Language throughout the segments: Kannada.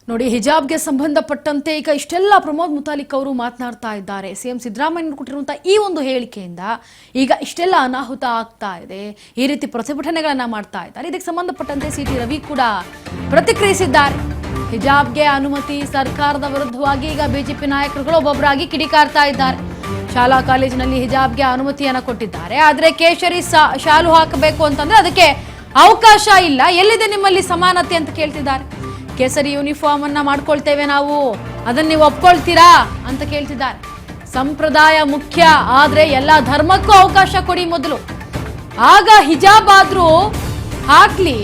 ನೋಡಿ, ಹಿಜಾಬ್ಗೆ ಸಂಬಂಧಪಟ್ಟಂತೆ ಈಗ ಇಷ್ಟೆಲ್ಲ ಪ್ರಮೋದ್ ಮುತಾಲಿಕ್ ಅವರು ಮಾತನಾಡ್ತಾ ಇದ್ದಾರೆ. ಸಿಎಂ ಸಿದ್ದರಾಮಯ್ಯ ಕೊಟ್ಟಿರುವಂತಹ ಈ ಒಂದು ಹೇಳಿಕೆಯಿಂದ ಈಗ ಇಷ್ಟೆಲ್ಲ ಅನಾಹುತ ಆಗ್ತಾ ಇದೆ, ಈ ರೀತಿ ಪ್ರತಿಭಟನೆಗಳನ್ನ ಮಾಡ್ತಾ ಇದ್ದಾರೆ. ಇದಕ್ಕೆ ಸಂಬಂಧಪಟ್ಟಂತೆ ಸಿಟಿ ರವಿ ಕೂಡ ಪ್ರತಿಕ್ರಿಯಿಸಿದ್ದಾರೆ. ಹಿಜಾಬ್ಗೆ ಅನುಮತಿ ಸರ್ಕಾರದ ವಿರುದ್ಧವಾಗಿ ಈಗ ಬಿಜೆಪಿ ನಾಯಕರುಗಳು ಒಬ್ಬೊಬ್ಬರಾಗಿ ಕಿಡಿಕಾರ್ತಾ ಇದ್ದಾರೆ. ಶಾಲಾ ಕಾಲೇಜಿನಲ್ಲಿ ಹಿಜಾಬ್ಗೆ ಅನುಮತಿಯನ್ನ ಕೊಟ್ಟಿದ್ದಾರೆ, ಆದ್ರೆ ಕೇಸರಿ ಶಾಲು ಹಾಕಬೇಕು ಅಂತಂದ್ರೆ ಅದಕ್ಕೆ ಅವಕಾಶ ಇಲ್ಲ. ಎಲ್ಲಿದೆ ನಿಮ್ಮಲ್ಲಿ ಸಮಾನತೆ ಅಂತ ಕೇಳ್ತಿದ್ದಾರೆ. ಕೇಸರಿ ಯೂನಿಫಾರ್ಮ್ ಅನ್ನ ಮಾಡ್ಕೊಳ್ತೇವೆ ನಾವು, ಅದನ್ನ ನೀವು ಒಪ್ಕೊಳ್ತೀರಾ ಅಂತ ಕೇಳ್ತಿದ್ದಾರೆ. ಸಂಪ್ರದಾಯ ಮುಖ್ಯ, ಆದ್ರೆ ಎಲ್ಲಾ ಧರ್ಮಕ್ಕೂ ಅವಕಾಶ ಕೊಡಿ ಮೊದಲು, ಆಗ ಹಿಜಾಬ್ ಆದ್ರೂ ಹಾಕ್ಲಿ,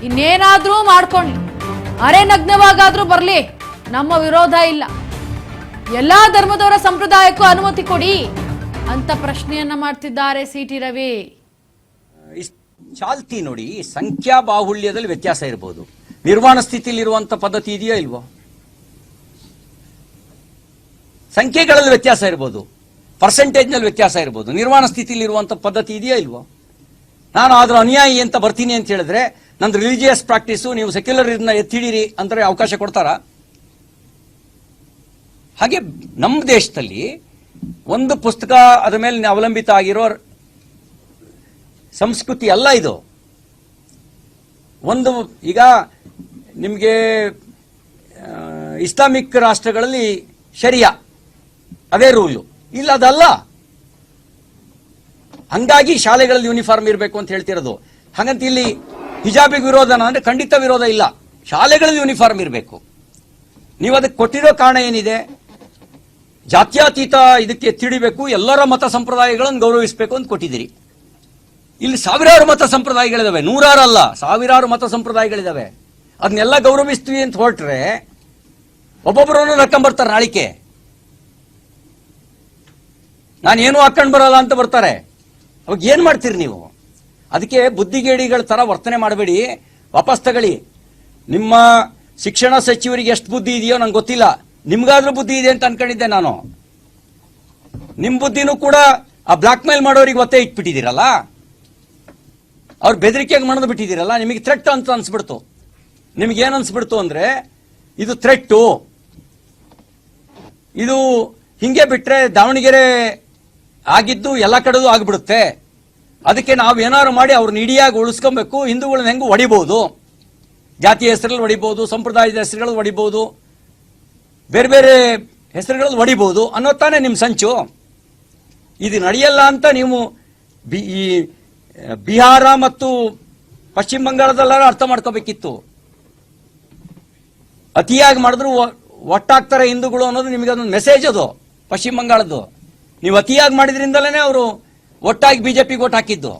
ಇನ್ನೇನಾದ್ರೂ ಮಾಡ್ಕೊಳ್ಳಿ, ಅರೆ ನಗ್ನವಾಗಾದ್ರೂ ಬರ್ಲಿ, ನಮ್ಮ ವಿರೋಧ ಇಲ್ಲ. ಎಲ್ಲಾ ಧರ್ಮದವರ ಸಂಪ್ರದಾಯಕ್ಕೂ ಅನುಮತಿ ಕೊಡಿ ಅಂತ ಪ್ರಶ್ನೆಯನ್ನ ಮಾಡ್ತಿದ್ದಾರೆ ಸಿಟಿ ರವಿ. ಚಾಲ್ತಿ ನೋಡಿ, ಸಂಖ್ಯಾ ಬಾಹುಳ್ಯದಲ್ಲಿ ವ್ಯತ್ಯಾಸ ಇರಬಹುದು. ನಿರ್ಮಾಣ ಸ್ಥಿತಿಯಲ್ಲಿ ಇರುವಂತ ಪದ್ಧತಿ ಇದೆಯೋ ಇಲ್ವೋ? ಸಂಖ್ಯೆಗಳಲ್ಲಿ ವ್ಯತ್ಯಾಸ ಇರಬಹುದು, ಪರ್ಸೆಂಟೇಜ್ ನಲ್ಲಿ ವ್ಯತ್ಯಾಸ ಇರಬಹುದು. ನಿರ್ಮಾಣ ಸ್ಥಿತಿಯಲ್ಲಿ ಇರುವಂತ ಪದ್ಧತಿ ಇದೆಯೋ ಇಲ್ವೋ? ನಾನು ಆದ್ರೂ ಅನ್ಯಾಯಿ ಅಂತ ಬರ್ತೀನಿ ಅಂತ ಹೇಳಿದ್ರೆ ನಂದು ರಿಲಿಜಿಯಸ್ ಪ್ರಾಕ್ಟೀಸು, ನೀವು ಸೆಕ್ಯುಲರ್ ಎತ್ತಿಡಿರಿ ಅಂದ್ರೆ ಅವಕಾಶ ಕೊಡ್ತಾರಾ? ಹಾಗೆ ನಮ್ಮ ದೇಶದಲ್ಲಿ ಒಂದು ಪುಸ್ತಕ ಅದ ಮೇಲೆ ಅವಲಂಬಿತ ಆಗಿರೋ ಸಂಸ್ಕೃತಿ ಅಲ್ಲ ಇದು. ಒಂದು ಈಗ ನಿಮಗೆ ಇಸ್ಲಾಮಿಕ್ ರಾಷ್ಟ್ರಗಳಲ್ಲಿ ಶರಿಯಾ ಅದೇ ರೂಲು, ಇಲ್ಲ ಅದಲ್ಲ. ಹಂಗಾಗಿ ಶಾಲೆಗಳಲ್ಲಿ ಯೂನಿಫಾರ್ಮ್ ಇರಬೇಕು ಅಂತ ಹೇಳ್ತಿರೋದು. ಹಾಗಂತ ಇಲ್ಲಿ ಹಿಜಾಬಿಗೆ ವಿರೋಧನ ಅಂದ್ರೆ ಖಂಡಿತ ವಿರೋಧ ಇಲ್ಲ. ಶಾಲೆಗಳಲ್ಲಿ ಯೂನಿಫಾರ್ಮ್ ಇರಬೇಕು. ನೀವು ಅದಕ್ಕೆ ಕೊಟ್ಟಿರೋ ಕಾರಣ ಏನಿದೆ? ಜಾತ್ಯತೀತ ಇದಕ್ಕೆ ಎತ್ತಿಡಿಬೇಕು, ಎಲ್ಲರ ಮತ ಸಂಪ್ರದಾಯಗಳನ್ನು ಗೌರವಿಸಬೇಕು ಅಂತ ಕೊಟ್ಟಿದ್ದೀರಿ. ಇಲ್ಲಿ ಸಾವಿರಾರು ಮತ ಸಂಪ್ರದಾಯಗಳಿದಾವೆ, ನೂರಾರು ಅಲ್ಲ, ಸಾವಿರಾರು ಮತ ಸಂಪ್ರದಾಯಗಳಿದಾವೆ. ಅದನ್ನೆಲ್ಲ ಗೌರವಿಸ್ತೀವಿ ಅಂತ ಹೊರಟ್ರೆ ಒಬ್ಬೊಬ್ಬರನ್ನು ಹಾಕೊಂಡ್ಬರ್ತಾರೆ. ನಾಳಿಕೆ ನಾನೇನು ಹಾಕೊಂಡ್ ಬರಲ್ಲ ಅಂತ ಬರ್ತಾರೆ. ಅವಾಗ ಏನ್ ಮಾಡ್ತೀರಿ ನೀವು? ಅದಕ್ಕೆ ಬುದ್ಧಿಗೇಡಿಗಳ ತರ ವರ್ತನೆ ಮಾಡಬೇಡಿ, ವಾಪಸ್ ತಗೊಳ್ಳಿ. ನಿಮ್ಮ ಶಿಕ್ಷಣ ಸಚಿವರಿಗೆ ಎಷ್ಟು ಬುದ್ಧಿ ಇದೆಯೋ ನಂಗೆ ಗೊತ್ತಿಲ್ಲ, ನಿಮ್ಗಾದ್ರೂ ಬುದ್ಧಿ ಇದೆ ಅಂತ ಅನ್ಕೊಂಡಿದ್ದೆ ನಾನು. ನಿಮ್ ಬುದ್ಧಿನೂ ಕೂಡ ಆ ಬ್ಲಾಕ್ ಮೇಲ್ ಮಾಡೋರಿಗೆ ಒತ್ತೆ ಇಟ್ಬಿಟ್ಟಿದ್ದೀರಲ್ಲ, ಅವ್ರ ಬೆದರಿಕೆಗೆ ಮಣದು ಬಿಟ್ಟಿದ್ದೀರಲ್ಲ. ನಿಮಗೆ ಥ್ರೆಟ್ ಅಂತ ಅನ್ಸ್ಬಿಡ್ತು. ನಿಮ್ಗೆ ಏನ್ ಅನ್ಸ್ಬಿಡ್ತು ಅಂದ್ರೆ ಇದು ಥ್ರೆಟ್ಟು, ಇದು ಹಿಂಗೆ ಬಿಟ್ರೆ ದಾವಣಗೆರೆ ಆಗಿದ್ದು ಎಲ್ಲ ಕಡೆದು ಆಗ್ಬಿಡುತ್ತೆ, ಅದಕ್ಕೆ ನಾವು ಏನಾದ್ರು ಮಾಡಿ ಅವ್ರನ್ನ ಇಡಿಯಾಗಿ ಉಳಿಸ್ಕೊಬೇಕು, ಹಿಂದೂಗಳನ್ನ ಹೆಂಗು ಹೊಡಿಬಹುದು, ಜಾತಿಯ ಹೆಸರಲ್ಲಿ ಹೊಡಿಬಹುದು, ಸಂಪ್ರದಾಯದ ಹೆಸರುಗಳು ಹೊಡಿಬಹುದು, ಬೇರೆ ಬೇರೆ ಹೆಸರುಗಳಲ್ಲಿ ಹೊಡಿಬಹುದು ಅನ್ನೋ ತಾನೇ ನಿಮ್ ಸಂಚು. ಇದು ನಡೆಯಲ್ಲ ಅಂತ ನೀವು ಈ ಬಿಹಾರ ಮತ್ತು ಪಶ್ಚಿಮ ಬಂಗಾಳದಲ್ಲಾರು ಅರ್ಥ ಮಾಡ್ಕೋಬೇಕಿತ್ತು. ಅತಿಯಾಗಿ ಮಾಡಿದ್ರು ಒಟ್ಟಾಗ್ತಾರೆ ಹಿಂದೂಗಳು ಅನ್ನೋದು ನಿಮಗೆ ಅದೊಂದು ಮೆಸೇಜ್. ಅದು ಪಶ್ಚಿಮ ಬಂಗಾಳದ್ದು ನೀವು ಅತಿಯಾಗಿ ಮಾಡಿದ್ರಿಂದಲೇ ಅವರು ಒಟ್ಟಾಗಿ ಬಿಜೆಪಿಗೆ ಓಟ್ ಹಾಕಿದ್ದು.